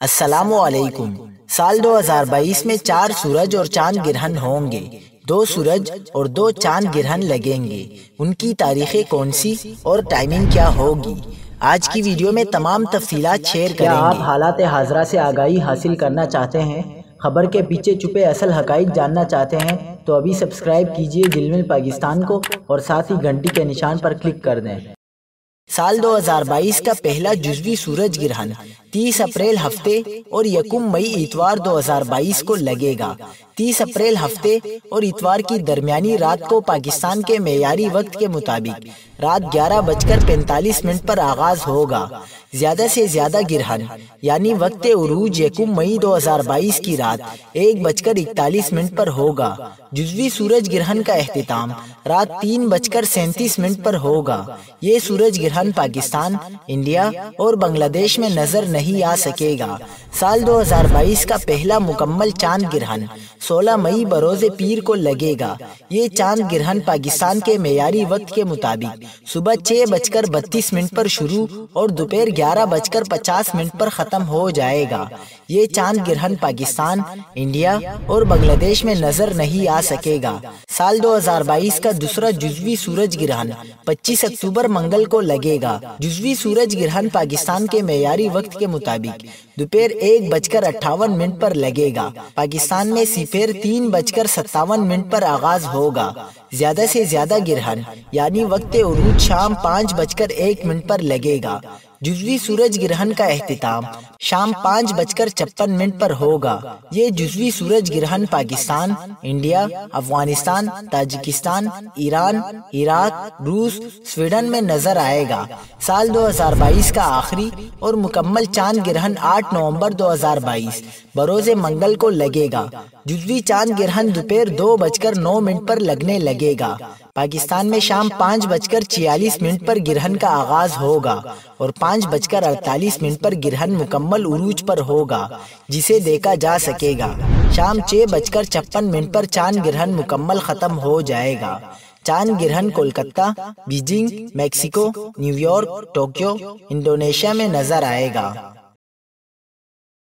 السلام علیکم۔ سال 2022 میں 4 سورج اور چاند گرہن ہوں گے، 2 سورج اور 2 چاند گرہن لگیں گے۔ ان کی تاریخیں کون سی اور ٹائمنگ کیا ہوگی؟ آج کی ویڈیو میں تمام تفصیلات شیئر کریں گے۔ کیا آپ حالات حاضرہ سے آگاہی حاصل کرنا چاہتے ہیں؟ خبر کے پیچھے چھپے اصل حقائق جاننا چاہتے ہیں تو ابھی سبسکرائب کیجئے دل پاکستان کو اور ساتھ ہی گھنٹی کے نشان پر کلک کر دیں۔ سال 2022 کا پہلا جزوی سورج گرہن 30 اپریل ہفتے اور 1 مئی اتوار 2022 کو لگے گا۔ 30 اپریل ہفتے اور اتوار کی درمیانی رات کو پاکستان کے معیاری وقت کے مطابق رات 11:45 پر آغاز ہوگا۔ زیادہ سے زیادہ گرہن یعنی وقت عروج 1 مئی 2022 کی رات 1:41 پر ہوگا۔ جزوی سورج گرہن کا اختتام رات 3:37 پر ہوگا۔ یہ سورج گرہن پاکستان، انڈیا اور بنگلہ دیش میں نظر نہیں آ سکے گا۔ سال 2022 کا پہلا مکمل چاند گرہن 16 مئی بروز پیر کو لگے گا۔ یہ چاند گرہن پاکستان کے معیاری وقت کے مطابق صبح 6:32 پر شروع اور دوپہر 11:50 پر ختم ہو جائے گا۔ یہ چاند گرہن پاکستان، انڈیا اور بنگلہ دیش میں نظر نہیں آ سکے گا۔ سال 2022 کا دوسرا جزوی سورج گرہن 25 اکتوبر منگل کو لگے گا۔ جزوی سورج گرہن پاکستان کے معیاری وقت کے مطابق دوپہر 1:58 پر لگے گا۔ پاکستان میں سپہر 3:57 پر آغاز ہوگا۔ زیادہ سے زیادہ گرہن یعنی وقت عروج شام 5:01 پر لگے گا۔ جزوی سورج گرہن کا اختتام شام 5:56 پر ہوگا۔ یہ جزوی سورج گرہن پاکستان، انڈیا، افغانستان، تاجکستان، ایران، عراق، روس، سویڈن میں نظر آئے گا۔ سال 2022 کا آخری اور مکمل چاند گرہن 8 نومبر 2022 بروز منگل کو لگے گا۔ جزوی چاند گرہن دوپہر 2:09 پر لگنے لگے گا۔ پاکستان میں شام 5:46 پر گرہن کا آغاز ہوگا اور 5:48 پر گرہن مکمل عروج پر ہوگا، جسے دیکھا جا سکے گا۔ شام 6:56 پر چاند گرہن مکمل ختم ہو جائے گا۔ چاند گرہن Kolkata, Beijing, Mexico, new York, Tokyo, Indonesia میں نظر آئے گا۔